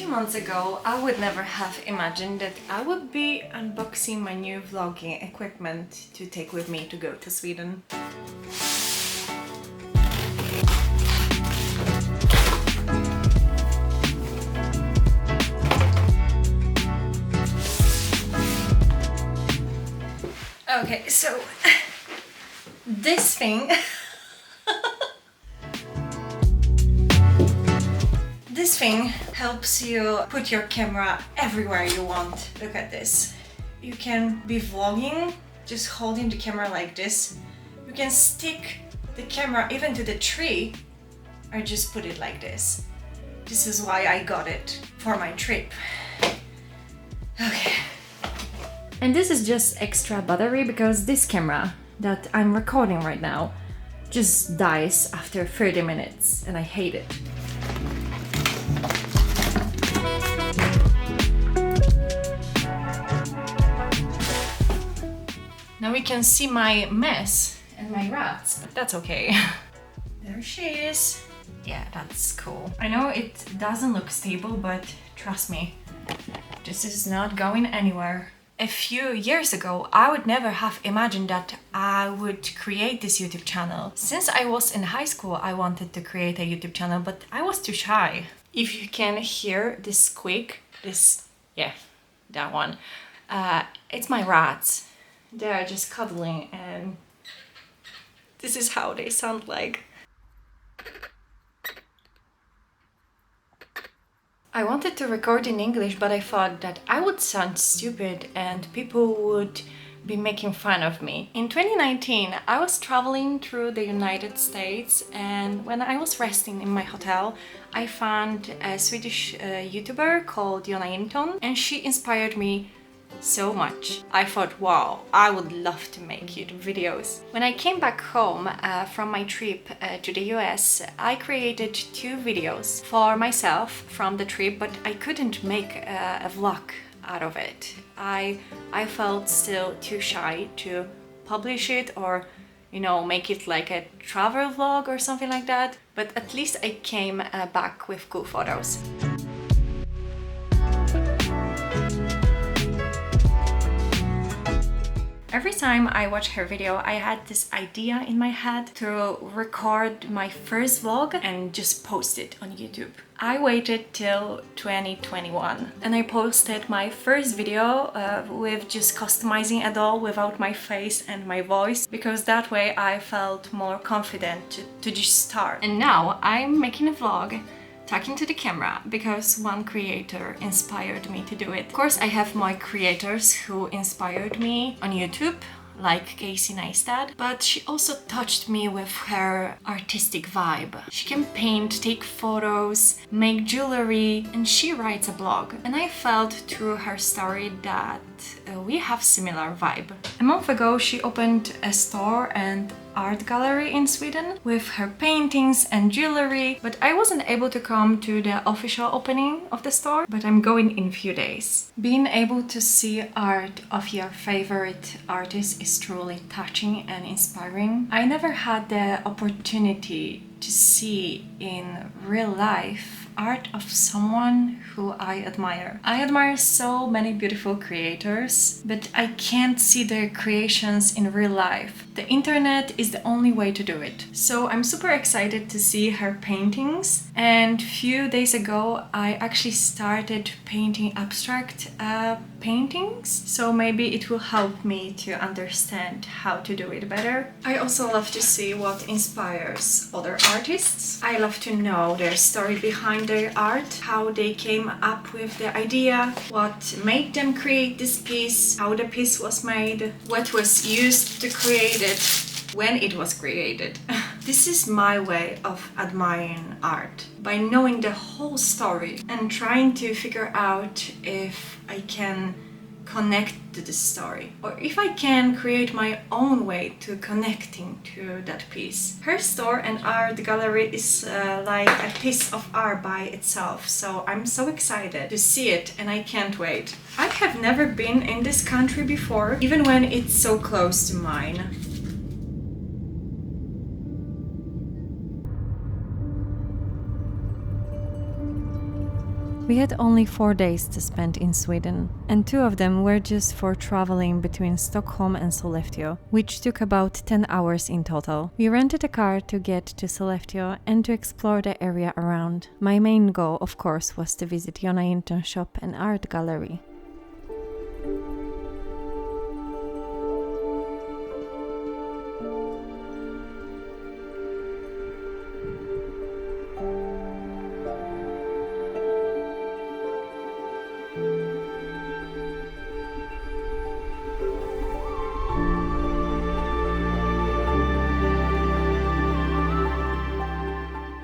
few months ago, I would never have imagined that I would be unboxing my new vlogging equipment to take with me to go to Sweden. Okay, so this thing this thing helps you put your camera everywhere you want. Look at this. You can be vlogging just holding the camera like this. You can stick the camera even to the tree or just put it like this. This is why I got it for my trip. Okay. And this is just extra battery because this camera that I'm recording right now just dies after 30 minutes and I hate it. Now we can see my mess and my rats, but that's okay. There she is. Yeah, that's cool. I know it doesn't look stable, but trust me, this is not going anywhere. A few years ago, I would never have imagined that I would create this YouTube channel. Since I was in high school, I wanted to create a YouTube channel, but I was too shy. If you can hear this squeak, that one, it's my rats. They're just cuddling and this is how they sound like. I wanted to record in English, but I thought that I would sound stupid and people would be making fun of me. In 2019, I was traveling through the United States and when I was resting in my hotel, I found a Swedish YouTuber called Jonna Jinton and she inspired me so much. I thought, wow, I would love to make YouTube videos. When I came back home from my trip to the US, I created 2 videos for myself from the trip, but I couldn't make a vlog out of it. I felt still too shy to publish it or, you know, make it like a travel vlog or something like that. But at least I came back with cool photos. Every time I watch her video, I had this idea in my head to record my first vlog and just post it on YouTube. I waited till 2021 and I posted my first video with just customizing a doll without my face and my voice because that way I felt more confident to just start. And now I'm making a vlog talking to the camera because one creator inspired me to do it. Of course, I have my creators who inspired me on YouTube, like Casey Neistat, but she also touched me with her artistic vibe. She can paint, take photos, make jewelry, and she writes a blog. And I felt through her story that we have similar vibe. A month ago, she opened a store and art gallery in Sweden with her paintings and jewelry, but I wasn't able to come to the official opening of the store, but I'm going in a few days. Being able to see art of your favorite artist is truly touching and inspiring. I never had the opportunity to see in real life art of someone who I admire. I admire so many beautiful creators, but I can't see their creations in real life. The internet is the only way to do it. So I'm super excited to see her paintings, and a few days ago I actually started painting abstract paintings, so maybe it will help me to understand how to do it better. I also love to see what inspires other artists. I love to know their story behind their art, how they came up with the idea, what made them create this piece, how the piece was made, what was used to create it, when it was created. This is my way of admiring art, by knowing the whole story and trying to figure out if I can connect to the story or if I can create my own way to connecting to that piece. Her store and art gallery is like a piece of art by itself, so I'm so excited to see it and I can't wait. I have never been in this country before, even when it's so close to mine. We had only 4 days to spend in Sweden, and 2 of them were just for traveling between Stockholm and Sollefteå, which took about 10 hours in total. We rented a car to get to Sollefteå and to explore the area around. My main goal, of course, was to visit Jonna Jinton's shop and art gallery.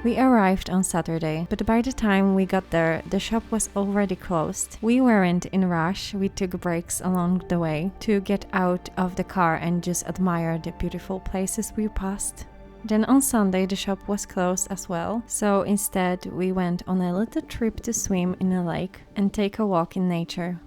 We arrived on Saturday, but by the time we got there, the shop was already closed. We weren't in a rush, we took breaks along the way to get out of the car and just admire the beautiful places we passed. Then on Sunday the shop was closed as well, so instead we went on a little trip to swim in a lake and take a walk in nature.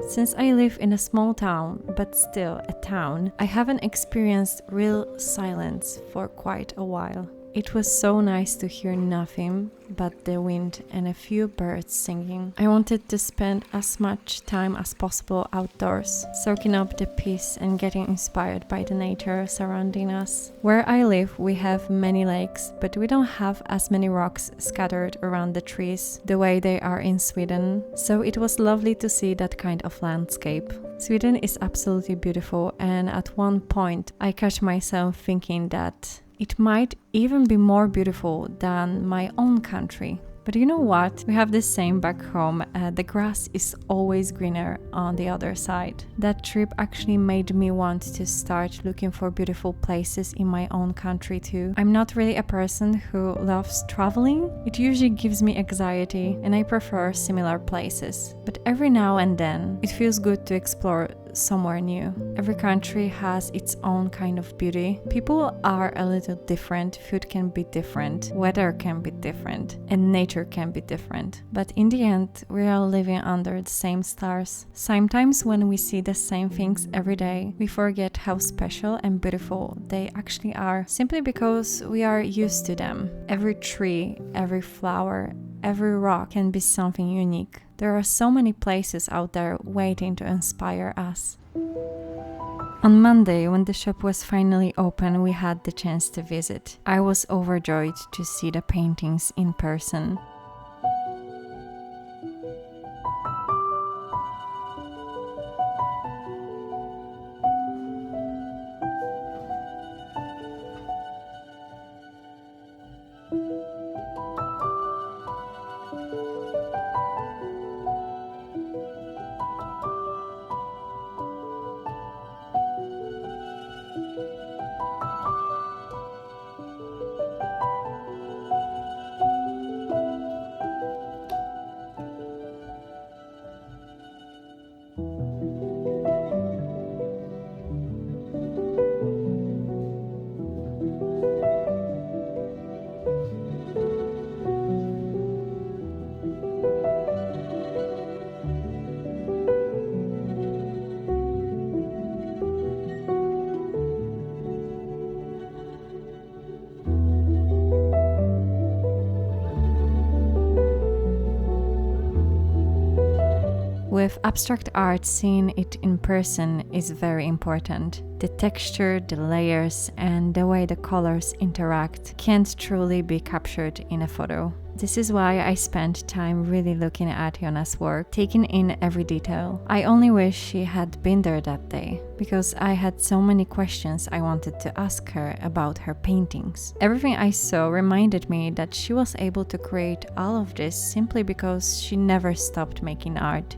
Since I live in a small town, but still a town, I haven't experienced real silence for quite a while. It was so nice to hear nothing but the wind and a few birds singing. I wanted to spend as much time as possible outdoors, soaking up the peace and getting inspired by the nature surrounding us. Where I live, we have many lakes, but we don't have as many rocks scattered around the trees the way they are in Sweden, so it was lovely to see that kind of landscape. Sweden is absolutely beautiful, and at one point I catch myself thinking that it might even be more beautiful than my own country. But you know what? We have the same back home. The grass is always greener on the other side. That trip actually made me want to start looking for beautiful places in my own country too. I'm not really a person who loves traveling. It usually gives me anxiety and I prefer similar places. But every now and then, it feels good to explore somewhere new. Every country has its own kind of beauty. People are a little different, food can be different, weather can be different, and nature can be different. But in the end, we are living under the same stars. Sometimes when we see the same things every day, we forget how special and beautiful they actually are, simply because we are used to them. Every tree, every flower, every rock can be something unique. There are so many places out there waiting to inspire us. On Monday, when the shop was finally open, we had the chance to visit. I was overjoyed to see the paintings in person. With abstract art, seeing it in person is very important. The texture, the layers, and the way the colors interact can't truly be captured in a photo. This is why I spent time really looking at Jonna's work, taking in every detail. I only wish she had been there that day, because I had so many questions I wanted to ask her about her paintings. Everything I saw reminded me that she was able to create all of this simply because she never stopped making art.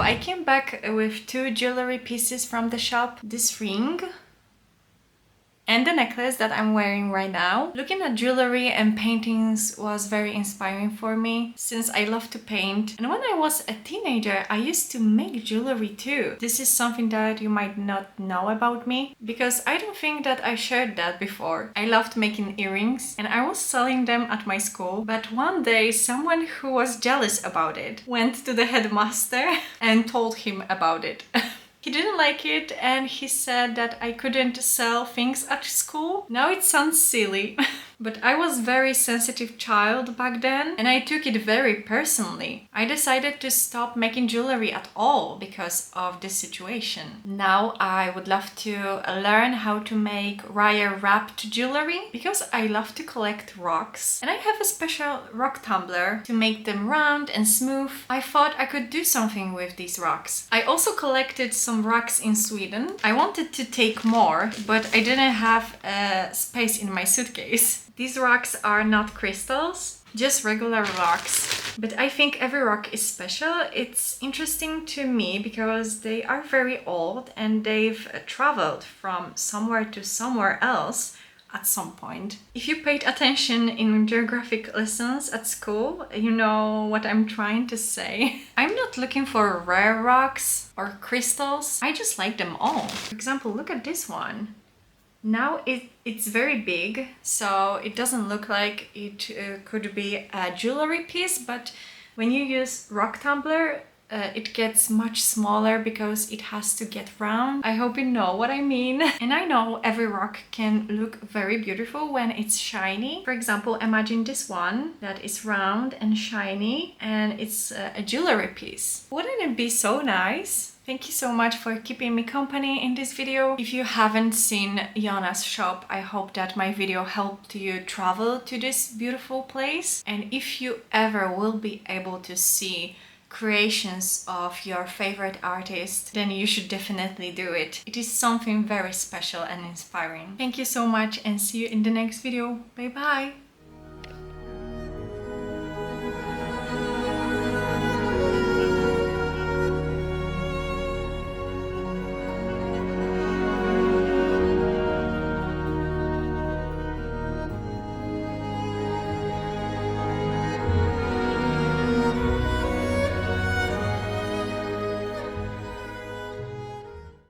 I came back with 2 jewelry pieces from the shop. This ring and the necklace that I'm wearing right now. Looking at jewelry and paintings was very inspiring for me since I love to paint. And when I was a teenager, I used to make jewelry too. This is something that you might not know about me because I don't think that I shared that before. I loved making earrings and I was selling them at my school. But one day, someone who was jealous about it went to the headmaster and told him about it. He didn't like it and he said that I couldn't sell things at school. Now it sounds silly, but I was a very sensitive child back then and I took it very personally. I decided to stop making jewelry at all because of this situation. Now I would love to learn how to make wire wrapped jewelry because I love to collect rocks and I have a special rock tumbler to make them round and smooth. I thought I could do something with these rocks. I also collected some rocks in Sweden. I wanted to take more, but I didn't have space in my suitcase. These rocks are not crystals, just regular rocks. But I think every rock is special. It's interesting to me because they are very old and they've traveled from somewhere to somewhere else at some point. If you paid attention in geographic lessons at school, you know what I'm trying to say. I'm not looking for rare rocks or crystals. I just like them all. For example, look at this one. Now it's very big, so it doesn't look like it could be a jewelry piece, but when you use rock tumbler, it gets much smaller because it has to get round. I hope you know what I mean. And I know every rock can look very beautiful when it's shiny. For example, imagine this one that is round and shiny and it's a jewelry piece. Wouldn't it be so nice? Thank you so much for keeping me company in this video. If you haven't seen Jonna's shop, I hope that my video helped you travel to this beautiful place. And if you ever will be able to see creations of your favorite artist, then you should definitely do it. It is something very special and inspiring. Thank you so much and see you in the next video. Bye bye!